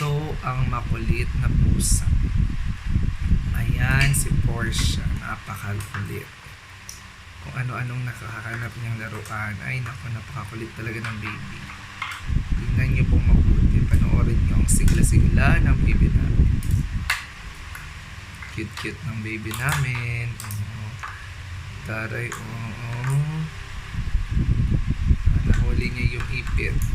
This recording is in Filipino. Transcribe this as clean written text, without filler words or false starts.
Ito ang makulit na pusa. Ayan si Portia, napakakulit. Kung ano-anong nakakahanap niyang laruan. Ay naku, napakakulit talaga ng baby. Tingnan niyo pong mabuti. Panoorin niyo ang sigla-sigla ng baby namin. Cute-cute ng baby namin. Taray, nahuli niya yung ipit.